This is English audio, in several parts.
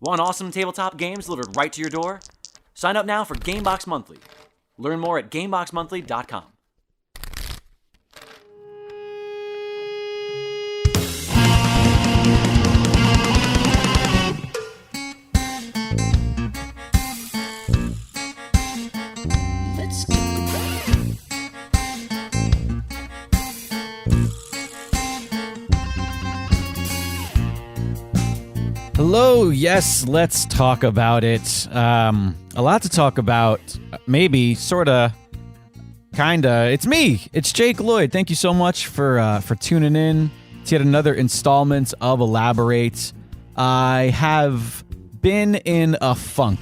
Want awesome tabletop games delivered right to your door? Sign up now for Gamebox Monthly. Learn more at GameboxMonthly.com. Hello, yes, let's talk about it. A lot to talk about. Maybe, sorta, kinda. It's me. It's Jake Lloyd. Thank you so much for tuning in to yet another installment of Elaborate. I have been in a funk.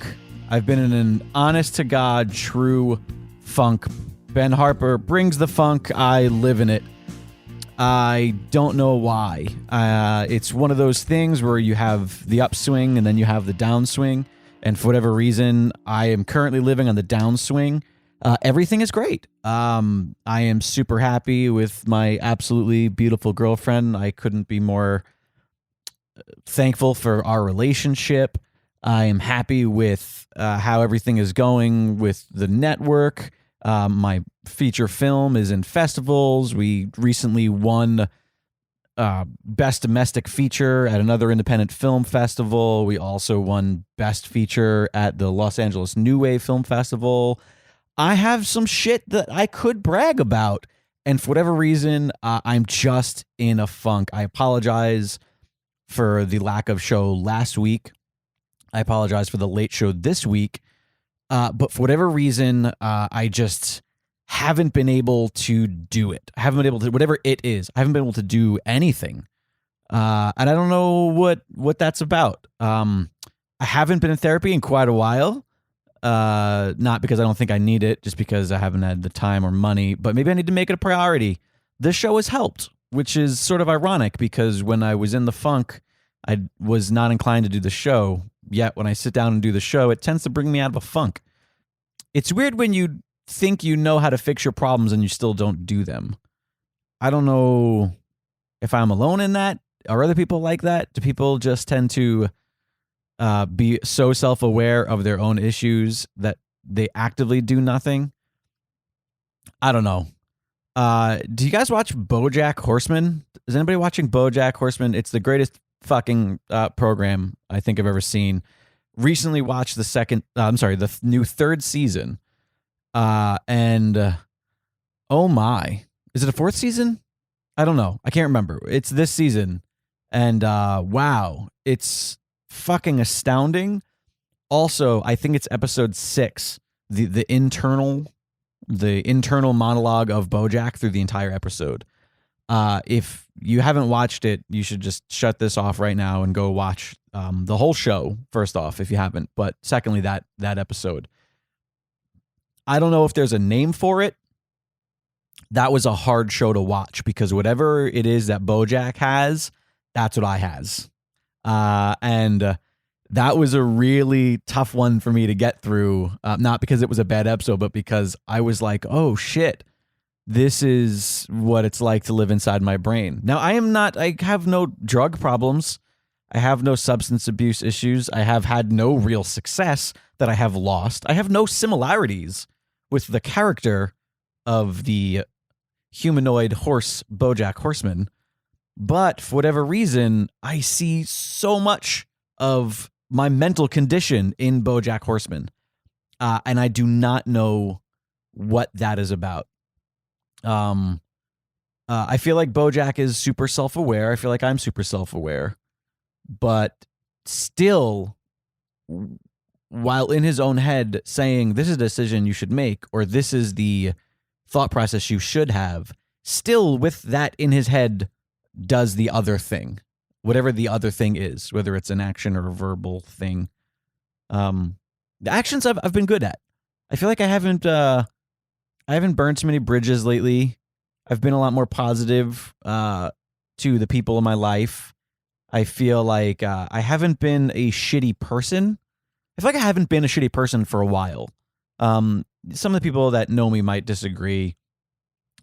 I've been in an honest-to-God, true funk. Ben Harper brings the funk. I live in it. I don't know why. It's one of those things where you have the upswing and then you have the downswing. And for whatever reason, I am currently living on the downswing. Everything is great. I am super happy with my absolutely beautiful girlfriend. I couldn't be more thankful for our relationship. I am happy with how everything is going with the network. My feature film is in festivals. We recently won Best Domestic Feature at another independent film festival. We also won Best Feature at the Los Angeles New Wave Film Festival. I have some shit that I could brag about, and for whatever reason, I'm just in a funk. I apologize for the lack of show last week. I apologize for the late show this week. But for whatever reason, I just haven't been able to do it. I haven't been able to, whatever it is, I haven't been able to do anything. And I don't know what that's about. I haven't been in therapy in quite a while. Not because I don't think I need it, just because I haven't had the time or money, but maybe I need to make it a priority. This show has helped, which is sort of ironic because when I was in the funk, I was not inclined to do the show. Yet when I sit down and do the show, it tends to bring me out of a funk. It's weird when you think you know how to fix your problems and you still don't do them. I don't know if I'm alone in that. Are other people like that? Do people just tend to be so self-aware of their own issues that they actively do nothing? I don't know. Do you guys watch Bojack Horseman? Is anybody watching Bojack Horseman? It's the greatest fucking program I think I've ever seen. Recently watched the new third season. And oh my, is it a fourth season? I don't know. I can't remember. It's this season. And wow, it's fucking astounding. Also, I think it's episode 6, the internal monologue of Bojack through the entire episode. If you haven't watched it, you should just shut this off right now and go watch the whole show, first off, if you haven't. But secondly, that episode. I don't know if there's a name for it. That was a hard show to watch because whatever it is that Bojack has, that's what I has. And that was a really tough one for me to get through. Not because it was a bad episode, but because I was like, oh shit. This is what it's like to live inside my brain. Now, I have no drug problems. I have no substance abuse issues. I have had no real success that I have lost. I have no similarities with the character of the humanoid horse, Bojack Horseman. But for whatever reason, I see so much of my mental condition in Bojack Horseman. And I do not know what that is about. I feel like Bojack is super self-aware. I feel like I'm super self-aware, but still, while in his own head saying this is a decision you should make, or this is the thought process you should have, still with that in his head does the other thing, whatever the other thing is, whether it's an action or a verbal thing. The actions I've been good at. I feel like I haven't burned too many bridges lately. I've been a lot more positive to the people in my life. I feel like I haven't been a shitty person. I feel like I haven't been a shitty person for a while. Some of the people that know me might disagree,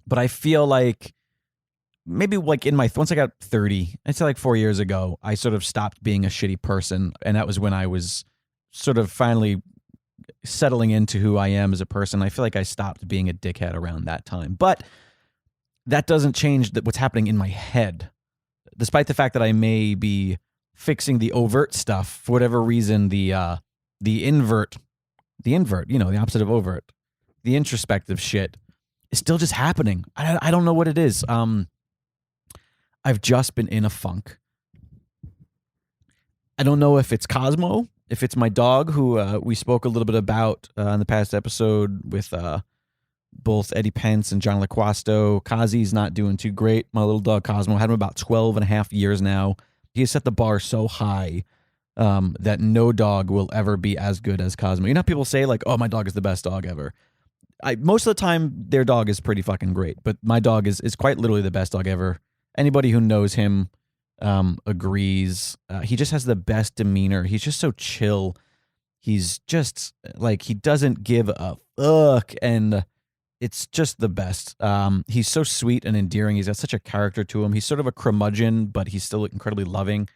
but I feel like maybe like once I got 30, I'd say like 4 years ago, I sort of stopped being a shitty person. And that was when I was sort of finally settling into who I am as a person. I feel like I stopped being a dickhead around that time. But that doesn't change what's happening in my head. Despite the fact that I may be fixing the overt stuff, for whatever reason, the invert, the opposite of overt, the introspective shit is still just happening. I don't know what it is. I've just been in a funk. I don't know if it's Cosmo, if it's my dog, who we spoke a little bit about in the past episode with both Eddie Pence and John LaQuasto. Kazi's not doing too great. My little dog Cosmo, had him about 12 and a half years now. He has set the bar so high that no dog will ever be as good as Cosmo. You know how people say, like, oh, my dog is the best dog ever. Most of the time, their dog is pretty fucking great, but my dog is quite literally the best dog ever. Anybody who knows him agrees. He just has the best demeanor. He's just so chill. He's just like, he doesn't give a fuck, and it's just the best. He's so sweet and endearing. He's got such a character to him. He's sort of a curmudgeon, but he's still incredibly loving.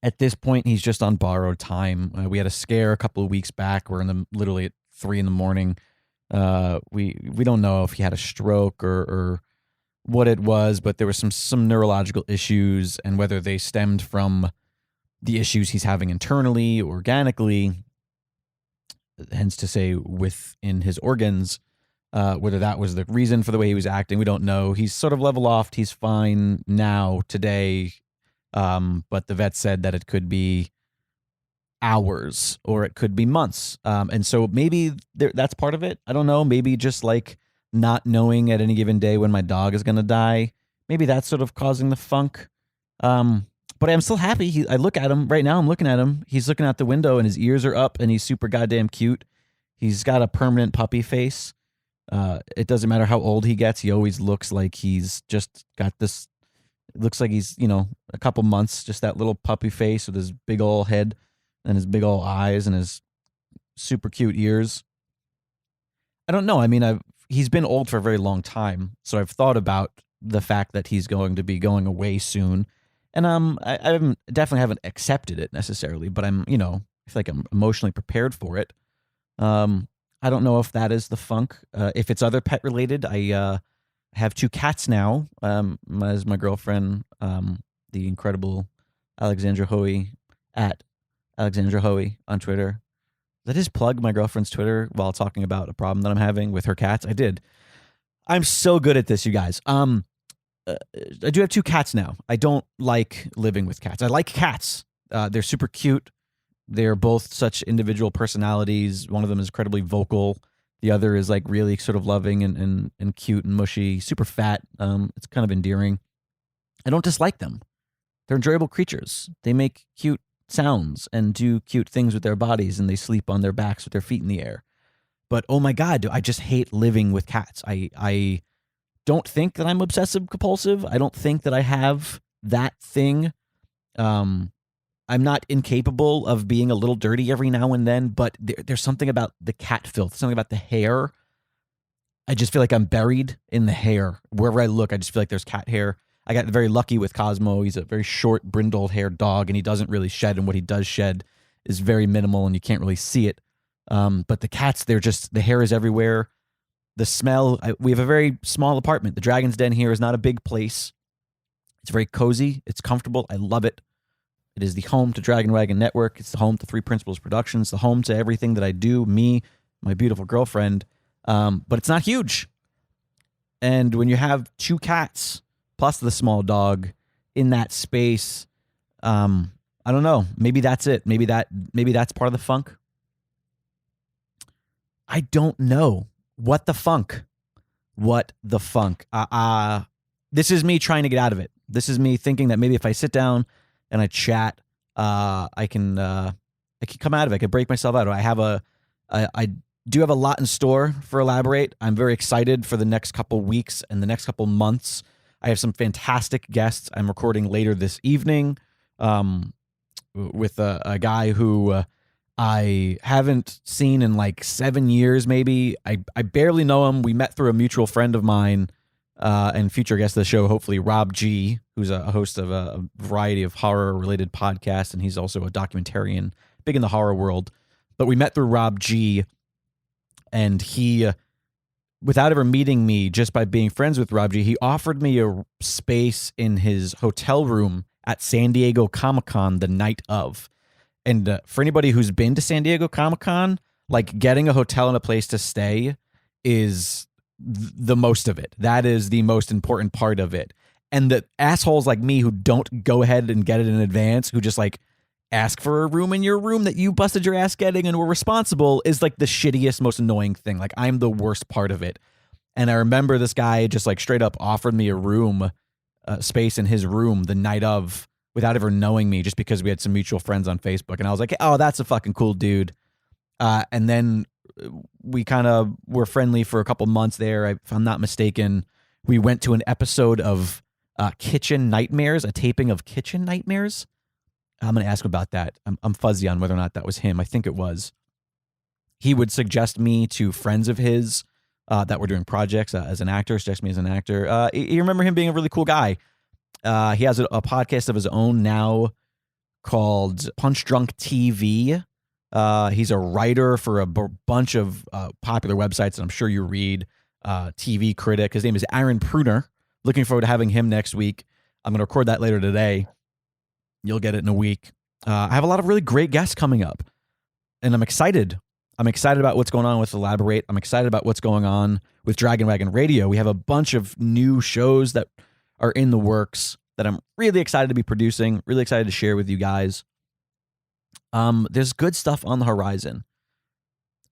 At this point, he's just on borrowed time. We had a scare a couple of weeks back. We're literally at 3 a.m. We don't know if he had a stroke or what it was, but there were some neurological issues, and whether they stemmed from the issues he's having internally, organically, hence to say within his organs, whether that was the reason for the way he was acting, we don't know. He's sort of level offed. He's fine now, today, but the vet said that it could be hours or it could be months. And so maybe that's part of it. I don't know. Maybe just like not knowing at any given day when my dog is going to die. Maybe that's sort of causing the funk. But I'm still happy. I look at him right now. I'm looking at him. He's looking out the window and his ears are up and he's super goddamn cute. He's got a permanent puppy face. It doesn't matter how old he gets. He always looks like he's just got this, it looks like he's, a couple months, just that little puppy face with his big old head and his big old eyes and his super cute ears. I don't know. I mean, he's been old for a very long time. So I've thought about the fact that he's going to be going away soon. And I definitely haven't accepted it necessarily, but I feel like I'm emotionally prepared for it. I don't know if that is the funk. If it's other pet related, I have 2 cats now. As my girlfriend, the incredible Alexandra Hoey, at Alexandra Hoey on Twitter. Did I just plug my girlfriend's Twitter while talking about a problem that I'm having with her cats? I did. I'm so good at this, you guys. I do have 2 cats now. I don't like living with cats. I like cats. They're super cute. They're both such individual personalities. One of them is incredibly vocal. The other is like really sort of loving and cute and mushy, super fat. It's kind of endearing. I don't dislike them. They're enjoyable creatures. They make cute sounds and do cute things with their bodies, and they sleep on their backs with their feet in the air. But oh my God, I just hate living with cats. I don't think that I'm obsessive compulsive. I don't think that I have that thing. I'm not incapable of being a little dirty every now and then, but there's something about the cat filth, something about the hair. I just feel like I'm buried in the hair. Wherever I look, I just feel like there's cat hair. I got very lucky with Cosmo. He's a very short, brindle-haired dog, and he doesn't really shed, and what he does shed is very minimal, and you can't really see it. But the cats, the hair is everywhere. The smell, we have a very small apartment. The Dragon's Den here is not a big place. It's very cozy. It's comfortable. I love it. It is the home to Dragon Wagon Network. It's the home to Three Principles Productions. The home to everything that I do, me, my beautiful girlfriend. But it's not huge. And when you have 2 cats plus the small dog in that space, I don't know. Maybe that's it. Maybe that's part of the funk. I don't know. What the funk? What the funk? This is me trying to get out of it. This is me thinking that maybe if I sit down and I chat, I can come out of it. I can break myself out. I do have a lot in store for Elaborate. I'm very excited for the next couple weeks and the next couple months. I have some fantastic guests. I'm recording later this evening with a guy who I haven't seen in like 7 years, maybe. I barely know him. We met through a mutual friend of mine and future guest of the show, hopefully Rob G, who's a host of a variety of horror-related podcasts, and he's also a documentarian, big in the horror world. But we met through Rob G, and he, without ever meeting me, just by being friends with Rob G, he offered me a space in his hotel room at San Diego Comic-Con the night of. And for anybody who's been to San Diego Comic-Con, like getting a hotel and a place to stay is the most of it. That is the most important part of it. And the assholes like me who don't go ahead and get it in advance, who just like ask for a room in your room that you busted your ass getting and were responsible, is like the shittiest, most annoying thing. Like, I'm the worst part of it. And I remember this guy just like straight up offered me a room, space in his room the night of, without ever knowing me, just because we had some mutual friends on Facebook. And I was like, oh, that's a fucking cool dude. And then we kind of were friendly for a couple months there. If I'm not mistaken, we went to an episode of Kitchen Nightmares, a taping of Kitchen Nightmares. I'm going to ask about that. I'm fuzzy on whether or not that was him. I think it was. He would suggest me to friends of his that were doing projects as an actor, suggest me as an actor. You remember him being a really cool guy. He has a podcast of his own now called Punch Drunk TV. He's a writer for a bunch of popular websites that I'm sure you read. TV critic. His name is Aaron Pruner. Looking forward to having him next week. I'm going to record that later today. You'll get it in a week. I have a lot of really great guests coming up, and I'm excited. I'm excited about what's going on with Elaborate. I'm excited about what's going on with Dragon Wagon Radio. We have a bunch of new shows that are in the works that I'm really excited to be producing, really excited to share with you guys. There's good stuff on the horizon.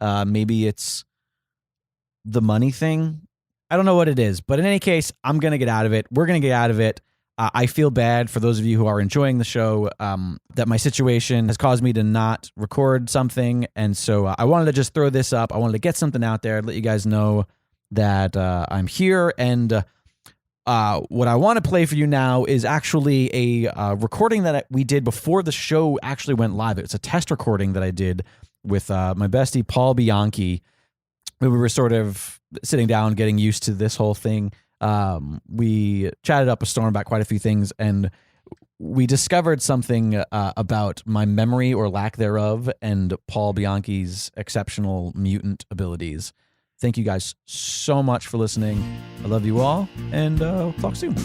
Maybe it's the money thing. I don't know what it is, but in any case, I'm going to get out of it. We're going to get out of it. I feel bad for those of you who are enjoying the show, that my situation has caused me to not record something. And so I wanted to just throw this up. I wanted to get something out there, let you guys know that I'm here. And what I want to play for you now is actually a recording that we did before the show actually went live. It's a test recording that I did with my bestie, Paul Bianchi. We were sort of sitting down, getting used to this whole thing. We chatted up a storm about quite a few things, and we discovered something about my memory or lack thereof and Paul Bianchi's exceptional mutant abilities. Thank you guys so much for listening. I love you all, and talk soon.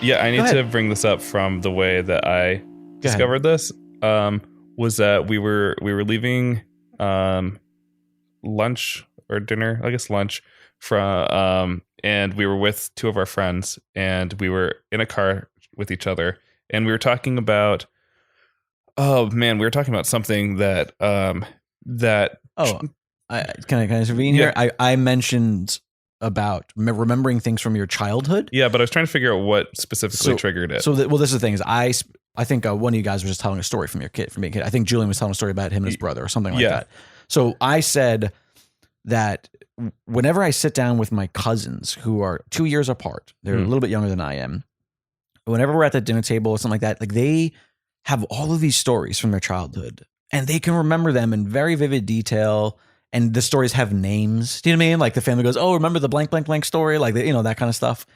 Yeah, I need to bring this up from the way that I discovered this. Was that we were leaving lunch or dinner, I guess lunch, from and we were with two of our friends, and we were in a car with each other, and we were talking about something that can I intervene here? I mentioned about remembering things from your childhood. Yeah, but I was trying to figure out what specifically triggered it. Well, this is the thing is I think one of you guys was just telling a story from being a kid. I think Julian was telling a story about him and his brother or something like that. So I said that whenever I sit down with my cousins who are 2 years apart, they're a little bit younger than I am. Whenever we're at the dinner table or something like that, like they have all of these stories from their childhood, and they can remember them in very vivid detail. And the stories have names. Do you know what I mean? Like the family goes, "Oh, remember the blank, blank, blank story?" Like that kind of stuff.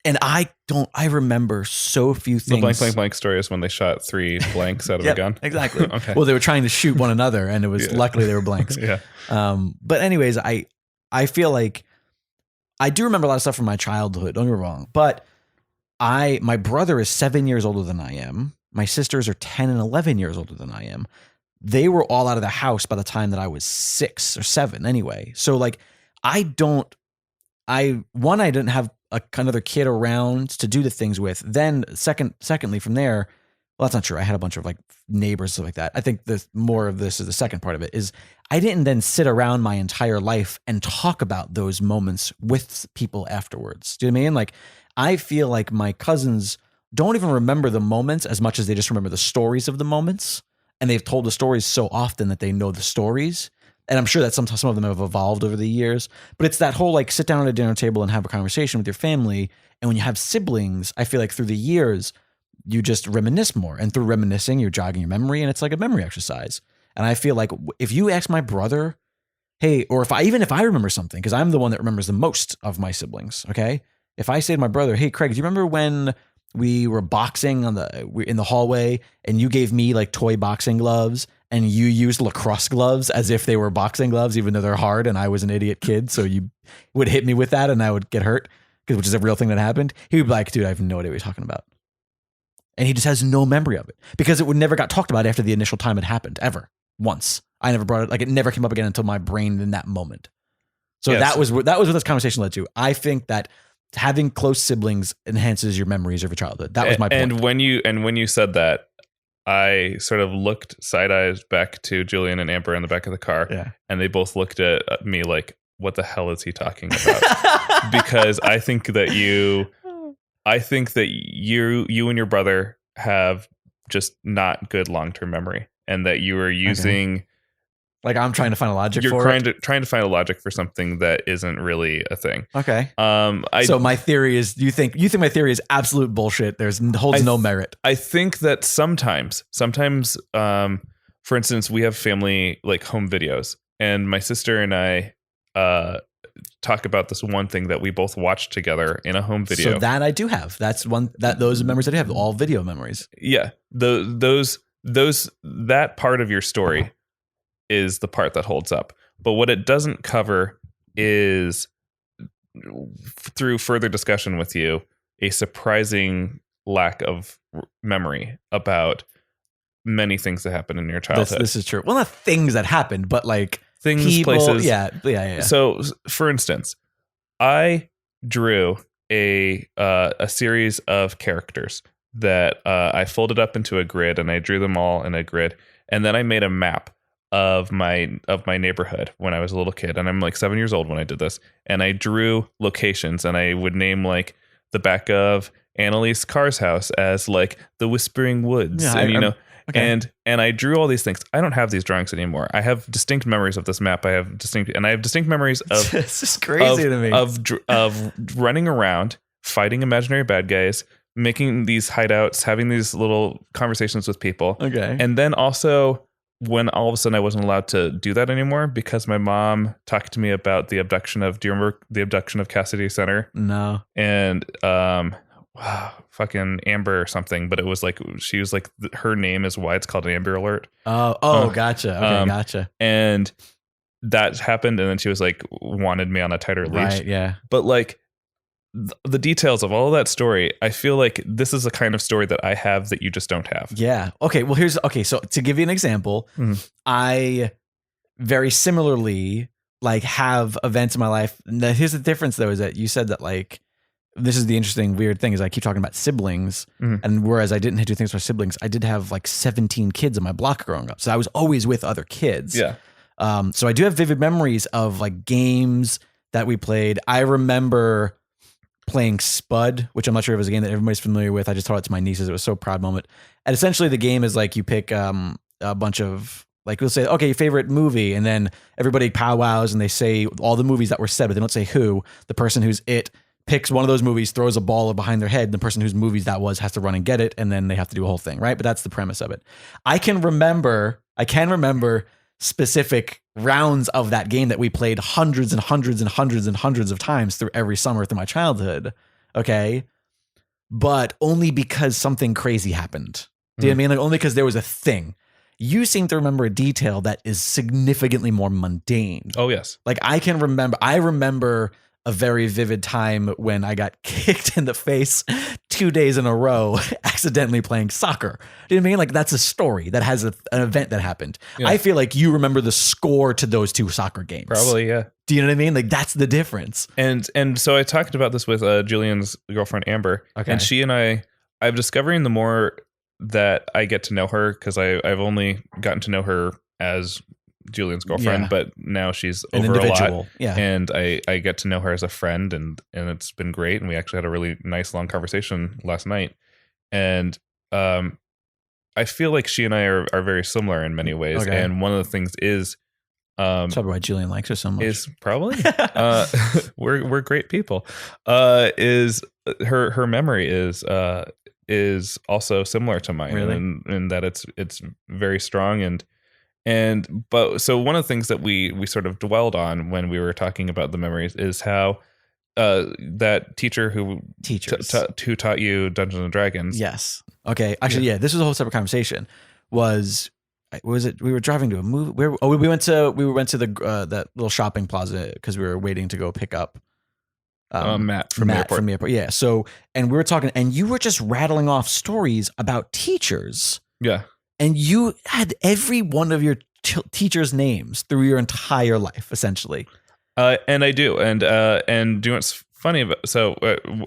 And I don't. I remember so few things. The blank, blank, blank story is when they shot 3 blanks out of a gun. Exactly. Okay. Well, they were trying to shoot one another, and it was luckily they were blanks. Yeah. But anyways, I feel like I do remember a lot of stuff from my childhood. Don't get me wrong, but my brother is 7 years older than I am. My sisters are 10 and 11 years older than I am. They were all out of the house by the time that I was 6 or 7 anyway. So like, I didn't have another kid around to do the things with. Then secondly from there, well, that's not true. I had a bunch of like neighbors, stuff like that. I think more of this is the second part of it is I didn't then sit around my entire life and talk about those moments with people afterwards. Do you know what I mean? Like, I feel like my cousins don't even remember the moments as much as they just remember the stories of the moments. And they've told the stories so often that they know the stories. And I'm sure that some of them have evolved over the years. But it's that whole like sit down at a dinner table and have a conversation with your family. And when you have siblings, I feel like through the years, you just reminisce more. And through reminiscing, you're jogging your memory. And it's like a memory exercise. And I feel like if you ask my brother hey, or if I remember something, because I'm the one that remembers the most of my siblings. Okay. If I say to my brother, hey, Craig, do you remember when we were boxing in the hallway and you gave me like toy boxing gloves and you used lacrosse gloves as if they were boxing gloves, even though they're hard, and I was an idiot kid. So you would hit me with that and I would get hurt, which is a real thing that happened. He would be like, dude, I have no idea what you're talking about. And he just has no memory of it because it would never got talked about after the initial time it happened ever once. I never brought it. Like it never came up again until my brain in that moment. So Yes. that was what this conversation led to. I think that having close siblings enhances your memories of your childhood. That was my point. And when you said that, I sort of looked side eyes back to Julian and Amber in the back of the car, and they both looked at me like, "What the hell is he talking about?" Because I think that you and your brother have just not good long-term memory, and that you are using. Like I'm trying to find a logic You're for it. trying to find a logic for something that isn't really a thing. Okay. So my theory is, you think my theory is absolute bullshit. Holds no merit. I think that sometimes, for instance, we have family like home videos, and my sister and I talk about this one thing that we both watched together in a home video. So that I do have. That's those memories that I have, all video memories. Yeah. That part of your story is the part that holds up. But what it doesn't cover is, through further discussion with you, a surprising lack of memory about many things that happened in your childhood. This is true. Well, not things that happened, but like things, people, places. Yeah. So, for instance, I drew a series of characters that I folded up into a grid, and I drew them all in a grid, and then I made a map of my neighborhood when I was a little kid, and I'm like 7 years old when I did this, and I drew locations, and I would name like the back of Annalise Carr's house as like the Whispering Woods, and okay. and I drew all these things. I don't have these drawings anymore. I have distinct memories of this map. I have distinct memories of this is crazy to me, of running around, fighting imaginary bad guys, making these hideouts, having these little conversations with people. Okay, and then also, when all of a sudden I wasn't allowed to do that anymore because my mom talked to me about the abduction of, do you remember the abduction of Cassidy Center? No. And fucking Amber or something, but it was like, she was like, her name is why it's called an Amber Alert. Gotcha. Okay, gotcha. And that happened, and then she was like, wanted me on a tighter leash. Right, yeah. But like, the details of all of that story, I feel like this is a kind of story that I have that you just don't have. Yeah. Okay. Well, so to give you an example, I very similarly like have events in my life. Now, here's the difference though, is that you said that like, this is the interesting weird thing is I keep talking about siblings, and whereas I didn't do things for siblings, I did have like 17 kids in my block growing up. So I was always with other kids. Yeah. So I do have vivid memories of like games that we played. I remember playing Spud, which I'm not sure if it was a game that everybody's familiar with. I just taught it to my nieces. It was so proud moment. And essentially the game is like you pick a bunch of, like we'll say, okay, your favorite movie. And then everybody powwows and they say all the movies that were said, but they don't say who. The person who's it picks one of those movies, throws a ball behind their head. And the person whose movies that was has to run and get it. And then they have to do a whole thing, right? But that's the premise of it. I can remember specific rounds of that game that we played hundreds and hundreds and hundreds and hundreds of times through every summer through my childhood. Okay. But only because something crazy happened. Do you know what I mean? Like only because there was a thing. You seem to remember a detail that is significantly more mundane. Oh, yes. Like I remember a very vivid time when I got kicked in the face 2 days in a row, accidentally playing soccer. Do you know what I mean? Like that's a story that has an event that happened. Yeah. I feel like you remember the score to those two soccer games. Probably, yeah. Do you know what I mean? Like that's the difference. And so I talked about this with Julian's girlfriend, Amber. Okay. And she and I'm discovering the more that I get to know her, because I've only gotten to know her as Julian's girlfriend, but now she's over a lot. Yeah. And I get to know her as a friend, and it's been great. And we actually had a really nice long conversation last night. And I feel like she and I are very similar in many ways. Okay. And one of the things is that's probably why Julian likes her so much. Is probably we're great people. Is her memory is also similar to mine, really? in that it's very strong, So one of the things that we sort of dwelled on when we were talking about the memories is how that teacher who taught you Dungeons and Dragons. Yes. Okay. Actually, yeah. This was a whole separate conversation. Was it? We were driving to a movie. We went to the that little shopping plaza because we were waiting to go pick up Matt from the airport. Yeah. So, and we were talking, and you were just rattling off stories about teachers. Yeah. And you had every one of your teachers' names through your entire life, essentially. And I do. And do you know what's funny about? So,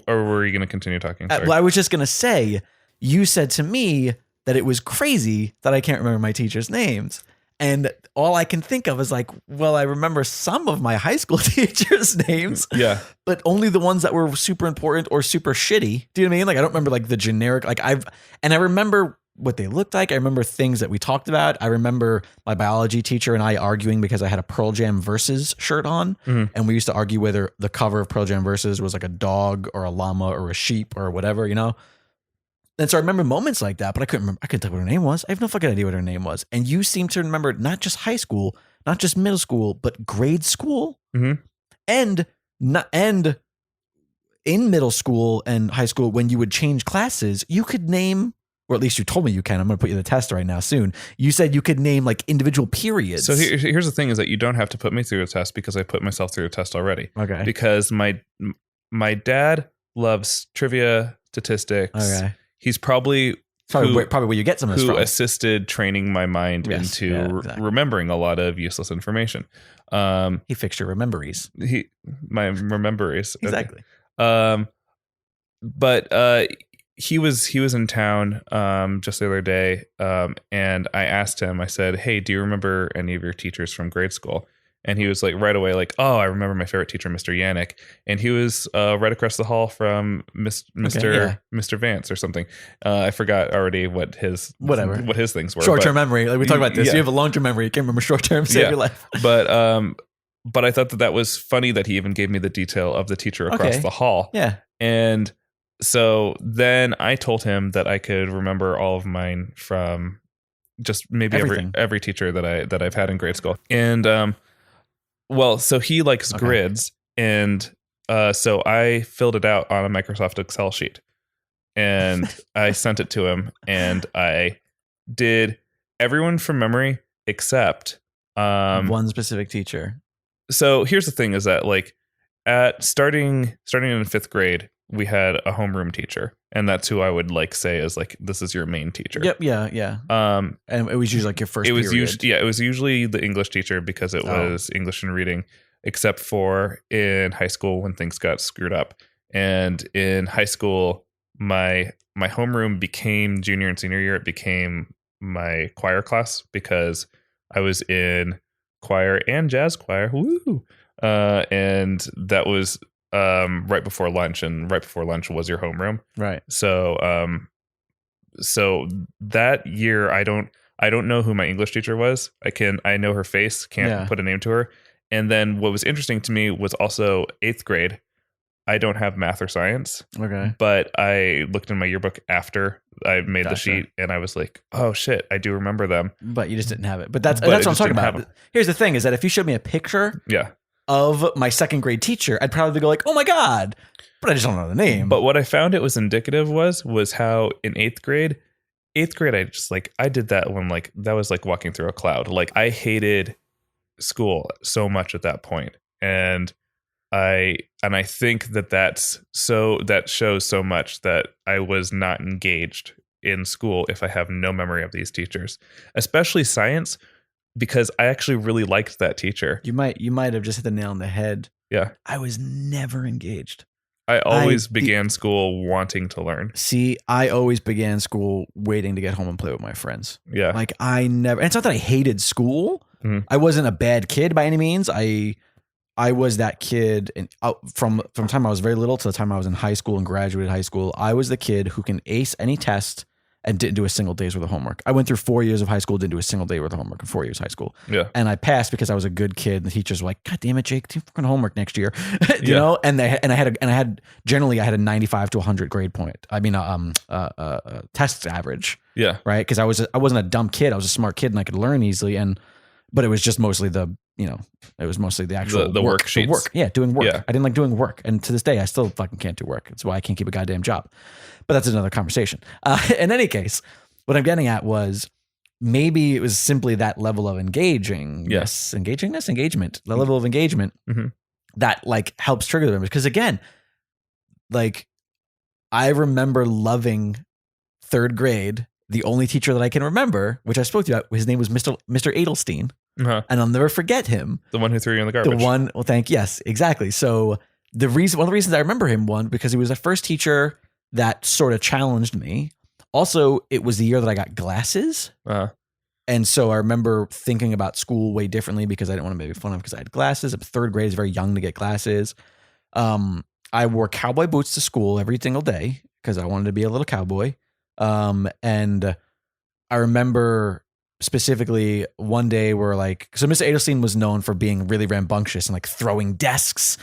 or were you going to continue talking? Well, I was just going to say, you said to me that it was crazy that I can't remember my teachers' names. And all I can think of is like, well, I remember some of my high school teachers' names. Yeah. But only the ones that were super important or super shitty. Do you know what I mean? Like, I don't remember like the generic, I remember what they looked like. I remember things that we talked about. I remember my biology teacher and I arguing because I had a Pearl Jam Versus shirt on. Mm-hmm. And we used to argue whether the cover of Pearl Jam Versus was like a dog or a llama or a sheep or whatever, you know? And so I remember moments like that, but I couldn't tell what her name was. I have no fucking idea what her name was. And you seem to remember not just high school, not just middle school, but grade school. Mm-hmm. And in middle school and high school, when you would change classes, you could name, or at least you told me you can. I'm going to put you to the test right now soon. You said you could name like individual periods. So here's the thing is that you don't have to put me through a test because I put myself through a test already. Okay. Because my dad loves trivia, statistics. Okay. He's probably where you get some of this who from. assisted training my mind into remembering a lot of useless information. He fixed your Rememberies. My Rememberies. Exactly. Okay. But he was in town just the other day, and I asked him. I said, "Hey, do you remember any of your teachers from grade school?" And he was like right away, like, "Oh, I remember my favorite teacher, Mr. Yannick." And he was right across the hall from Mr. Vance or something. I forgot already what his things were. Short-term memory. Like we talked about this. Yeah. You have a long-term memory. You can't remember short-term. Save your life. But I thought that was funny that he even gave me the detail of the teacher across the hall. Yeah. And so then I told him that I could remember all of mine from just maybe every teacher that I've had in grade school. And well, so he likes grids, and so I filled it out on a Microsoft Excel sheet, and I sent it to him, and I did everyone from memory except one specific teacher. So here's the thing: is that like at starting in fifth grade, we had a homeroom teacher, and that's who I would like say is like, this is your main teacher. Yep. Yeah. And it was usually like your first. It was usually the English teacher because it was English and reading, except for in high school when things got screwed up. And in high school, my homeroom became junior and senior year. It became my choir class because I was in choir and jazz choir. Woo! And that was right before lunch, and right before lunch was your homeroom. Right. So so that year I don't know who my English teacher was. I know her face, can't put a name to her. And then what was interesting to me was also 8th grade. I don't have math or science. Okay. But I looked in my yearbook after I made the sheet, and I was like, oh shit, I do remember them. But you just didn't have it. But that's what I'm talking about. Here's the thing is that if you showed me a picture of my second grade teacher, I'd probably go like, oh my God, but I just don't know the name. But what I found it was indicative was how in 8th grade, I did that when like, that was like walking through a cloud. Like I hated school so much at that point. And I think that shows so much that I was not engaged in school if I have no memory of these teachers, especially science, because I actually really liked that teacher. You might have just hit the nail on the head. Yeah. I was never engaged. I always began school wanting to learn. See, I always began school waiting to get home and play with my friends. Yeah. Like I never, and it's not that I hated school. Mm-hmm. I wasn't a bad kid by any means. I was that kid, and from the time I was very little to the time I was in high school and graduated high school, I was the kid who can ace any test and didn't do a single day's worth of homework. I went through 4 years of high school, didn't do a single day worth of homework in 4 years of high school. Yeah. And I passed because I was a good kid. And the teachers were like, God damn it, Jake, do fucking homework next year. you Yeah. know? And I had a 95 to 100 grade point. I mean, test average, Yeah. right? Because I wasn't a dumb kid. I was a smart kid and I could learn easily. But it was just mostly the actual The worksheets. work. Yeah, doing work. Yeah. I didn't like doing work. And to this day, I still fucking can't do work. That's why I can't keep a goddamn job. But that's another conversation. In any case, what I'm getting at was maybe it was simply that level of engagement, the level of engagement that like helps trigger the memories. Because again, like I remember loving third grade. The only teacher that I can remember, which I spoke to you about, his name was Mr. Edelstein. Uh-huh. And I'll never forget him. The one who threw you in the garbage. Yes, exactly. So one of the reasons I remember him, because he was the first teacher that sort of challenged me. Also, it was the year that I got glasses. Uh-huh. And so I remember thinking about school way differently because I didn't want to make fun of because I had glasses. Third grade is very young to get glasses. I wore cowboy boots to school every single day because I wanted to be a little cowboy. And I remember specifically one day where so Mr. Edelstein was known for being really rambunctious and like throwing desks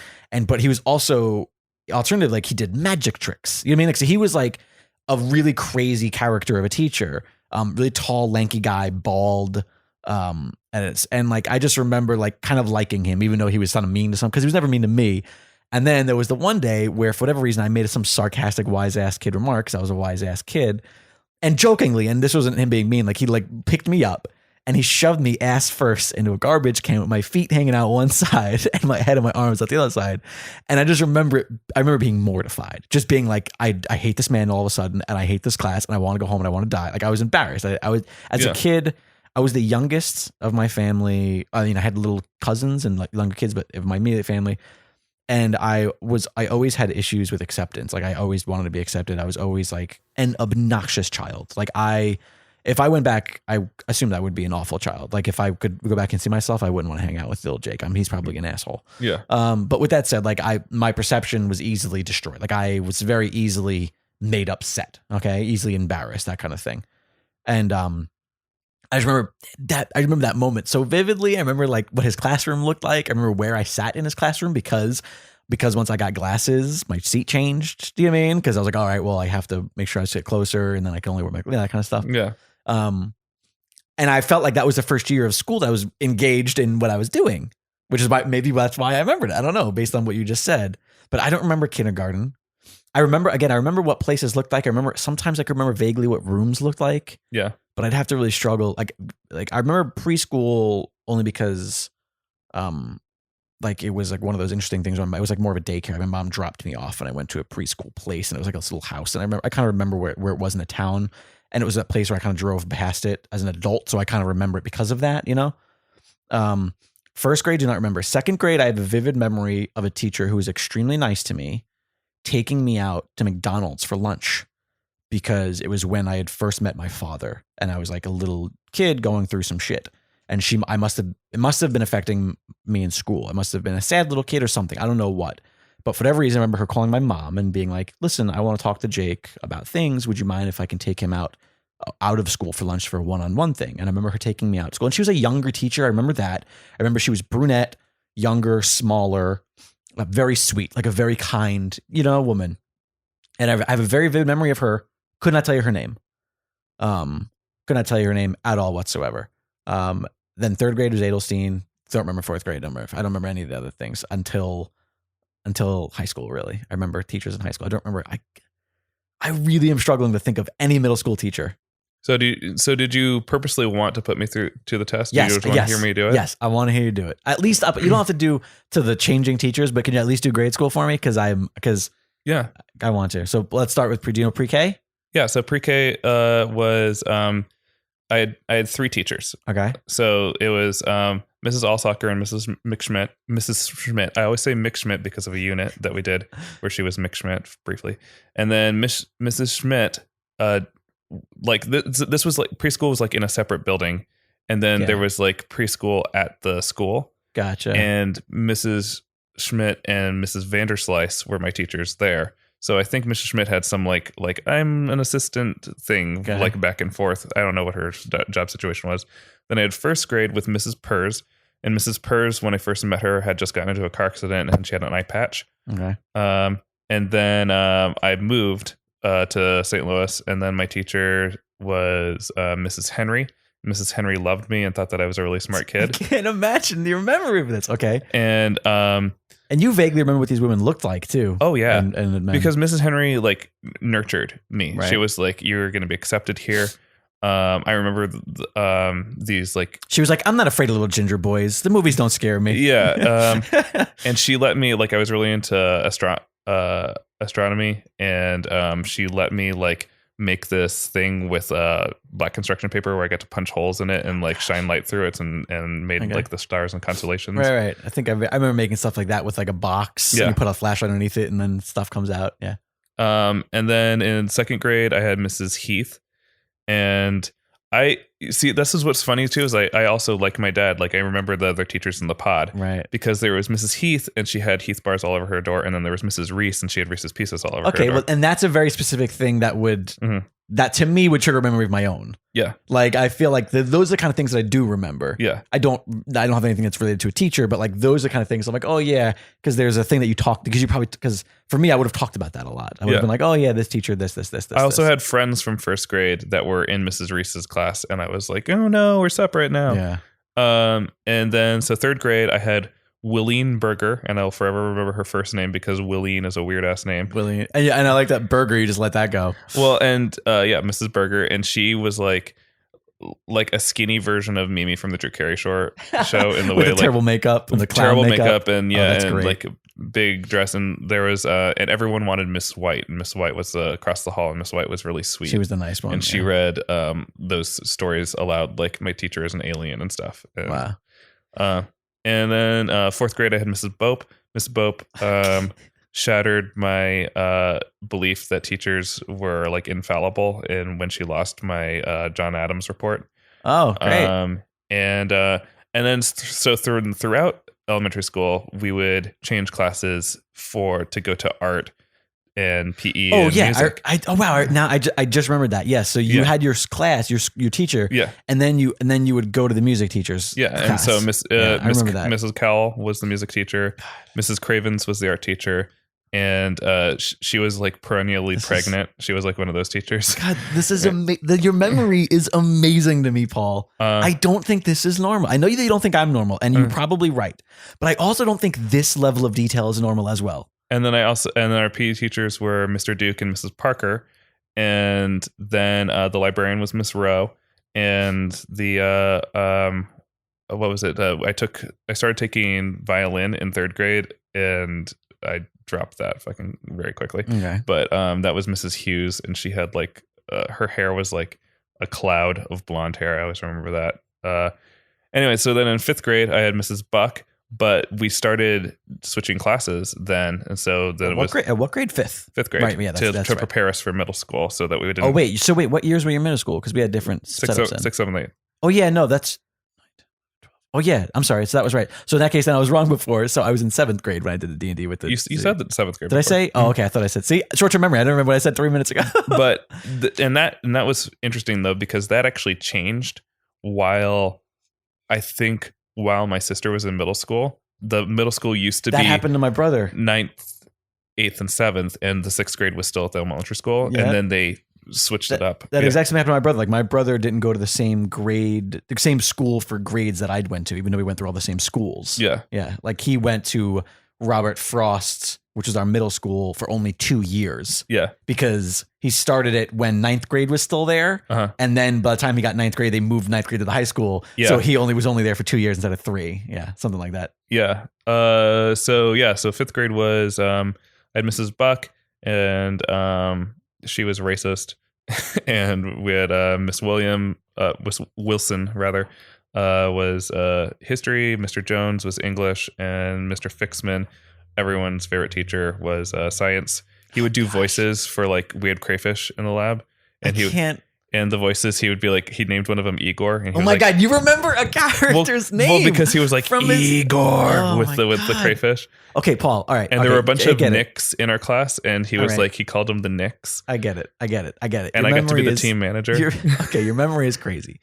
but he was also alternative. Like he did magic tricks. You know what I mean? Like, so he was like a really crazy character of a teacher, really tall, lanky guy, bald. And I just remember like kind of liking him, even though he was kind of mean to some, cause he was never mean to me. And then there was the one day where for whatever reason I made some sarcastic wise ass kid remark because I was a wise ass kid. And jokingly, and this wasn't him being mean, like he like picked me up and he shoved me ass first into a garbage can with my feet hanging out one side and my head and my arms out the other side. And I just remember being mortified, just being like, I hate this man all of a sudden and I hate this class and I want to go home and I want to die. Like I was embarrassed. I was as a kid, I was the youngest of my family. I mean, I had little cousins and like younger kids, but of my immediate family. And I always had issues with acceptance. Like I always wanted to be accepted. I was always like an obnoxious child. Like if I went back, I assumed I would be an awful child. Like if I could go back and see myself, I wouldn't want to hang out with little Jake. I mean, he's probably an asshole. Yeah. But with that said, like my perception was easily destroyed. Like I was very easily made upset. Okay. Easily embarrassed, that kind of thing. And, I remember that moment so vividly. I remember like what his classroom looked like. I remember where I sat in his classroom because once I got glasses, my seat changed. Do you know what I mean? Because I was like, all right, well, I have to make sure I sit closer, and then I can only wear that kind of stuff. Yeah. And I felt like that was the first year of school that I was engaged in what I was doing, which is why maybe that's why I remembered it. I don't know, based on what you just said, but I don't remember kindergarten. I remember what places looked like. Sometimes I could remember vaguely what rooms looked like. Yeah. But I'd have to really struggle. Like I remember preschool only because, like it was like one of those interesting things. It was like more of a daycare. My mom dropped me off, and I went to a preschool place, and it was like this little house. And I kind of remember where it was in the town, and it was a place where I kind of drove past it as an adult, so I kind of remember it because of that. You know, first grade, do not remember. Second grade, I have a vivid memory of a teacher who was extremely nice to me, taking me out to McDonald's for lunch. Because it was when I had first met my father, and I was like a little kid going through some shit. And it must have been affecting me in school. I must have been a sad little kid or something. I don't know what. But for whatever reason, I remember her calling my mom and being like, listen, I want to talk to Jake about things. Would you mind if I can take him out of school for lunch for a one-on-one thing? And I remember her taking me out to school. And she was a younger teacher. I remember that. I remember she was brunette, younger, smaller, very sweet, like a very kind, woman. And I have a very vivid memory of her. Could not tell you her name. Could not tell you her name at all whatsoever. Then third grade was Edelstein. Don't remember fourth grade. I don't remember any of the other things until high school. Really, I remember teachers in high school. I don't remember. I really am struggling to think of any middle school teacher. So did you purposely want to put me through to the test? Yes. You just want to hear me do it? Yes, I want to hear you do it. At least you don't have to do to the changing teachers, but can you at least do grade school for me? Because I want to. So let's start with pre-K. Yeah, so pre-K was I had three teachers. Okay. So it was Mrs. Allsocker and Mrs. McSchmidt. Mrs. Schmidt. I always say McSchmidt because of a unit that we did where she was McSchmidt briefly. And then Mrs. Schmidt, like this was like preschool was like in a separate building. And then there was like preschool at the school. Gotcha. And Mrs. Schmidt and Mrs. Vanderslice were my teachers there. So I think Mrs. Schmidt had some like I'm an assistant thing, Okay. like back and forth. I don't know what her job situation was. Then I had first grade with Mrs. Purrs. And Mrs. Purrs, when I first met her, had just gotten into a car accident and she had an eye patch. Okay. And then I moved to St. Louis, and then my teacher was Mrs. Henry. Mrs. Henry loved me and thought that I was a really smart kid. I can't imagine your memory of this. Okay. And you vaguely remember what these women looked like too. oh yeah, and because Mrs. Henry like nurtured me. Right. She was like, "You're going to be accepted here." I remember these like she was like, "I'm not afraid of little ginger boys. The movies don't scare me." yeah, and she let me like I was really into astronomy, and she let me like make this thing with black construction paper where I got to punch holes in it and like shine light through it and made Okay. like the stars and constellations. Right. I think I remember making stuff like that with like a box. Yeah. And you put a flashlight underneath it, and then stuff comes out. Yeah. And then in second grade, I had Mrs. Heath, and I see this is what's funny too is I also like my dad. Like I remember the other teachers in the pod, Right. because there was Mrs. Heath and she had Heath bars all over her door, and then there was Mrs. Reese and she had Reese's Pieces all over her Okay. door. Well, and that's a very specific thing that would Mhm. that to me would trigger a memory of my own. Yeah, Like I feel like those are the kind of things that I do remember. yeah, I don't have anything that's related to a teacher, but like those are the kind of things I'm like, oh yeah, because there's a thing that you talked because for me I would have talked about that a lot. I would Yeah. have been like, oh yeah, this teacher, this. I also had friends from first grade that were in Mrs. Reese's class, and I was like, oh no, we're separate now. yeah. And then so third grade, I had Willeen Berger, and I'll forever remember her first name because Willeen is a weird ass name. Willie, and I like that burger. You just let that go. Well, and yeah, Mrs. Berger, and she was like a skinny version of Mimi from the Drew Carey show in the With way the terrible makeup and the clown terrible makeup. and Oh, yeah, that's and great. like a big dress, and there was and everyone wanted Miss White, and Miss White was across the hall, and Miss White was really sweet. She was the nice one, and she yeah. read those stories aloud, like my teacher is an alien and stuff. And, Wow. and then fourth grade, I had Mrs. Bope. Mrs. Bope shattered my belief that teachers were like infallible, and when she lost my John Adams report. Oh, great. And then so throughout elementary school, we would change classes to go to art and PE. Oh and yeah. music. Oh wow. Now I just remembered that. Yes. So you Yeah. had your class, your teacher. Yeah. And then you would go to the music teacher's. Yeah, and class. so I remember that. Mrs. Cowell was the music teacher. Mrs. Cravens was the art teacher, and she was like perennially pregnant. She was like one of those teachers. God, this is your memory is amazing to me, Paul. I don't think this is normal. I know that you don't think I'm normal, and you're probably right. But I also don't think this level of detail is normal as well. And then our PE teachers were Mr. Duke and Mrs. Parker, and then the librarian was Miss Rowe, and the what was it? I started taking violin in third grade, and I dropped that fucking very quickly. Okay. But that was Mrs. Hughes, and she had like her hair was like a cloud of blonde hair. I always remember that. Anyway, so then in fifth grade, I had Mrs. Buck, but we started switching classes then, and so then What grade? Fifth grade, Right. Yeah. That's to right. prepare us for middle school, so that we didn't. Oh wait. So wait. What years were you in middle school? Because we had different six, setups. then. 6, 7, 8. Oh yeah. No. That's. Oh yeah. I'm sorry. So that was right. So in that case, then I was wrong before. So I was in seventh grade when I did the D&D with the. You said that seventh grade. Did I before. say? Oh, okay. I thought I said. See, short-term memory. I don't remember what I said 3 minutes ago. But and that was interesting though, because that actually changed while my sister was in middle school. The middle school used to that be happened to my brother. 9th, 8th, and 7th, and the 6th grade was still at the elementary school, Yeah. and then they switched it up. That Yeah. exact same happened to my brother. Like my brother didn't go to the same school for grades that I'd went to, even though we went through all the same schools. Yeah. Yeah. Like he went to Robert Frost's, which was our middle school, for only 2 years Yeah. because he started it when 9th grade was still there. Uh-huh. And then by the time he got 9th grade, they moved 9th grade to the high school. Yeah. So he was only there for 2 years instead of 3. Yeah. Something like that. Yeah. So 5th grade was I had Mrs. Buck, and she was racist. And we had Miss Wilson rather, was history. Mr. Jones was English, and Mr. Fixman, everyone's favorite teacher, was science. He would do voices for like we had crayfish in the lab, and And the voices, he would be like, he named one of them Igor. And he Oh was my like, God, you remember a character's name? Well, because he was like from his- Igor Oh with my the God. crayfish. Okay, Paul. All right. And there were a bunch of Nicks in our class, and he was right. like, he called them the Nicks. I get it. And Your I got to be the memory team manager. Your memory is crazy.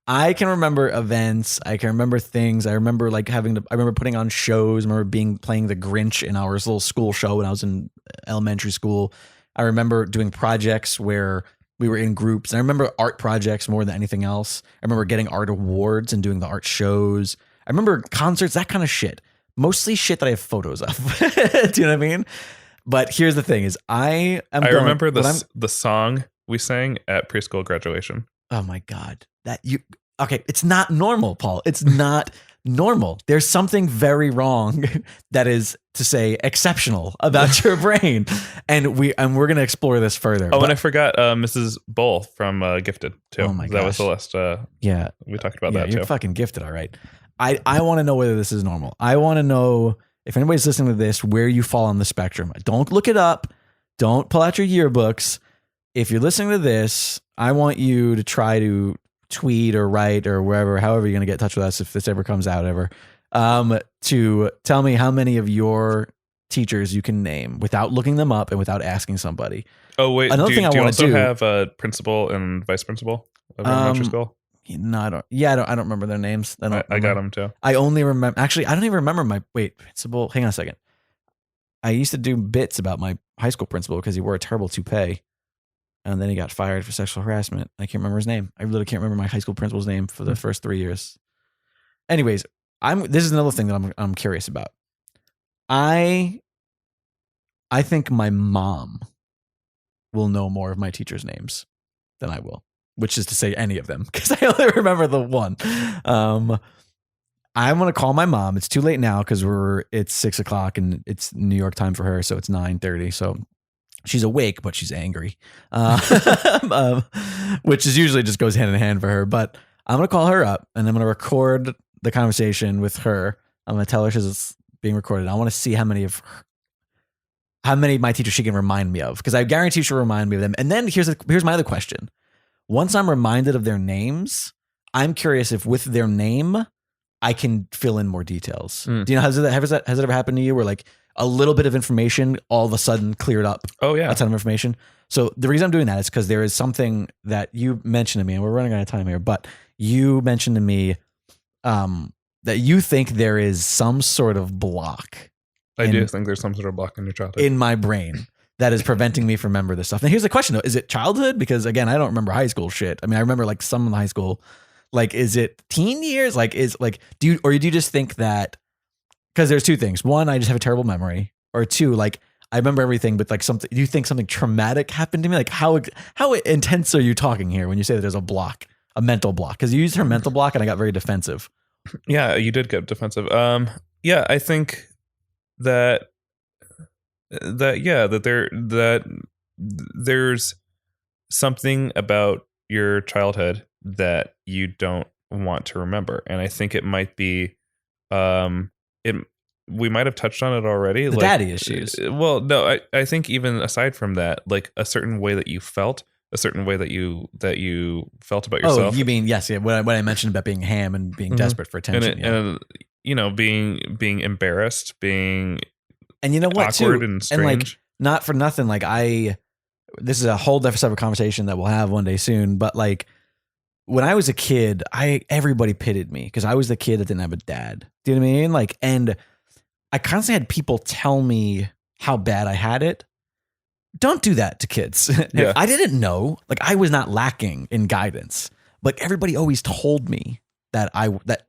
I can remember events. I can remember things. I remember like I remember putting on shows. I remember playing the Grinch in our little school show when I was in elementary school. I remember doing projects where we were in groups. And I remember art projects more than anything else. I remember getting art awards and doing the art shows. I remember concerts, that kind of shit. Mostly shit that I have photos of. Do you know what I mean? But here's the thing: is I remember the song we sang at preschool graduation. Oh my God. Okay, it's not normal, Paul. It's not normal. There's something very wrong that is, to say, exceptional about your brain. And we're going to explore this further. Oh, and I forgot Mrs. Bull from Gifted too. Oh my That was gosh. the last Yeah. We talked about Yeah, that you're too. fucking gifted, all right. I want to know whether this is normal. I want to know if anybody's listening to this, where you fall on the spectrum. Don't look it up. Don't pull out your yearbooks. If you're listening to this, I want you to try to tweet or write or wherever, however you're going to get in touch with us if this ever comes out ever, to tell me how many of your teachers you can name without looking them up and without asking somebody. Oh wait, Another do thing I you wanna also do- have a principal and vice principal of elementary school? No, I don't remember their names. I got remember. them too. I only remember, actually, I don't even remember my principal. Hang on a second. I used to do bits about my high school principal because he wore a terrible toupee. And then he got fired for sexual harassment. I can't remember his name. I literally can't remember my high school principal's name for the first 3 years. Anyways, this is another thing that I'm curious about. I think my mom will know more of my teachers' names than I will, which is to say any of them, because I only remember the one. I'm going to call my mom. It's too late now because it's 6 o'clock and it's New York time for her. So it's 9:30. So she's awake, but she's angry, which is usually just goes hand in hand for her. But I'm going to call her up and I'm going to record the conversation with her. I'm going to tell her she's being recorded. I want to see how many of my teachers she can remind me of, because I guarantee she'll remind me of them. And then here's my other question. Once I'm reminded of their names, I'm curious if with their name, I can fill in more details. Do you know, has it ever happened to you where like a little bit of information all of a sudden cleared up Oh yeah. a ton of information? So the reason I'm doing that is because there is something that you mentioned to me, and we're running out of time here, but you mentioned to me that you think there is some sort of block I do think there's some sort of block in your childhood. in my brain that is preventing me from remember this stuff. And here's the question though. Is it childhood? Because again, I don't remember high school shit. I mean, I remember like some in high school. Like, is it teen years? Like, do you just think that, because there's two things. One, I just have a terrible memory, or two, like I remember everything, but like do you think something traumatic happened to me? Like how intense are you talking here when you say that there's a block, a mental block? Because you used her mental block and I got very defensive. Yeah, you did get defensive. Yeah, I think that there's something about your childhood that you don't want to remember, and I think it might be we might have touched on it already, The daddy issues. Well, no, I think even aside from that, like a certain way that you felt, a certain way that you felt about yourself. Oh, you mean, yes, yeah. What I mentioned about being ham and being desperate for attention, and you know, being embarrassed, being and you know what, awkward too, and strange. and like not for nothing, like this is a whole separate conversation that we'll have one day soon, but like when I was a kid, everybody pitied me because I was the kid that didn't have a dad. Do you know what I mean? Like, and I constantly had people tell me how bad I had it. Don't do that to kids. Yeah. I didn't know. Like, I was not lacking in guidance. But everybody always told me that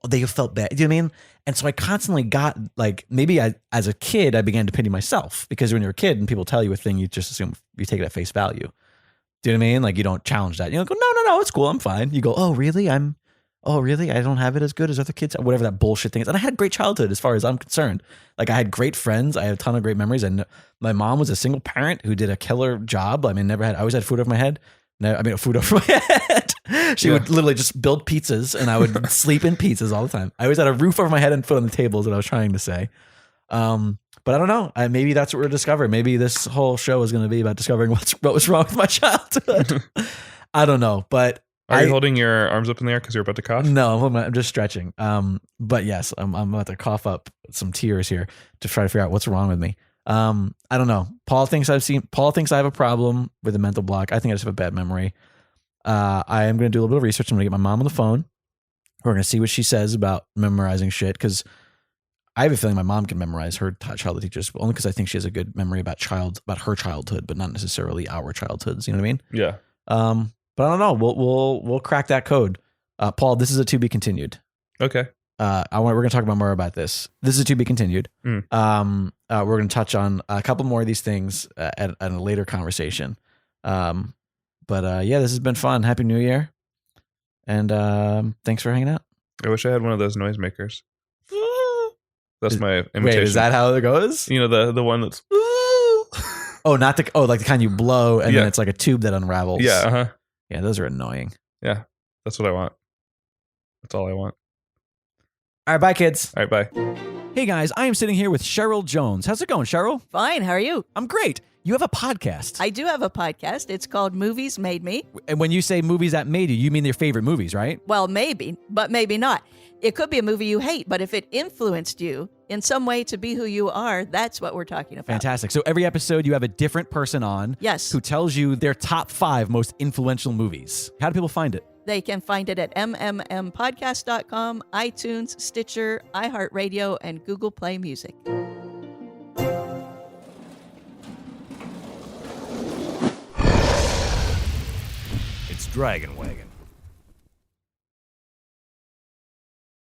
they felt bad. Do you know what I mean? And so I constantly got like, maybe as a kid, I began to pity myself, because when you're a kid and people tell you a thing, you just assume you take it at face value. Do you know what I mean? Like, you don't challenge that. You don't go, no, it's cool. I'm fine. You go, oh, really? I don't have it as good as other kids, whatever that bullshit thing is. And I had a great childhood as far as I'm concerned. Like, I had great friends. I had a ton of great memories. And my mom was a single parent who did a killer job. I mean, I always had food over my head. Food over my head. She would literally just build pizzas and I would sleep in pizzas all the time. I always had a roof over my head and food on the table is what I was trying to say. But I don't know. Maybe that's what we're discovering. Maybe this whole show is going to be about discovering what was wrong with my childhood. I don't know, but Are you holding your arms up in the air because you're about to cough? No, I'm just stretching. But yes, I'm about to cough up some tears here to try to figure out what's wrong with me. I don't know. Paul thinks I have a problem with a mental block. I think I just have a bad memory. I am going to do a little bit of research. I'm going to get my mom on the phone. We're going to see what she says about memorizing shit, because I have a feeling my mom can memorize her childhood teachers, only because I think she has a good memory about her childhood, but not necessarily our childhoods. You know what I mean? Yeah. But I don't know. We'll crack that code. Paul, this is a to be continued. Okay. We're going to talk about more about this. This is a to be continued. Mm. We're going to touch on a couple more of these things at a later conversation. But yeah, this has been fun. Happy New Year. And thanks for hanging out. I wish I had one of those noisemakers. That's my imitation. Wait, is that how it goes? You know, the one that's... Oh, like the kind you blow and then it's like a tube that unravels. Yeah, uh-huh. Yeah, those are annoying. Yeah, that's what I want. That's all I want. All right, bye, kids. All right, bye. Hey, guys, I am sitting here with Cheryl Jones. How's it going, Cheryl? Fine, how are you? I'm great. You have a podcast. I do have a podcast. It's called Movies Made Me. And when you say movies that made you, you mean your favorite movies, right? Well, maybe, but maybe not. It could be a movie you hate, but if it influenced you in some way to be who you are, that's what we're talking about. Fantastic. So every episode you have a different person on. Yes. Who tells you their top 5 most influential movies. How do people find it? They can find it at mmmpodcast.com, iTunes, Stitcher, iHeartRadio, and Google Play Music. It's Dragon Wagon.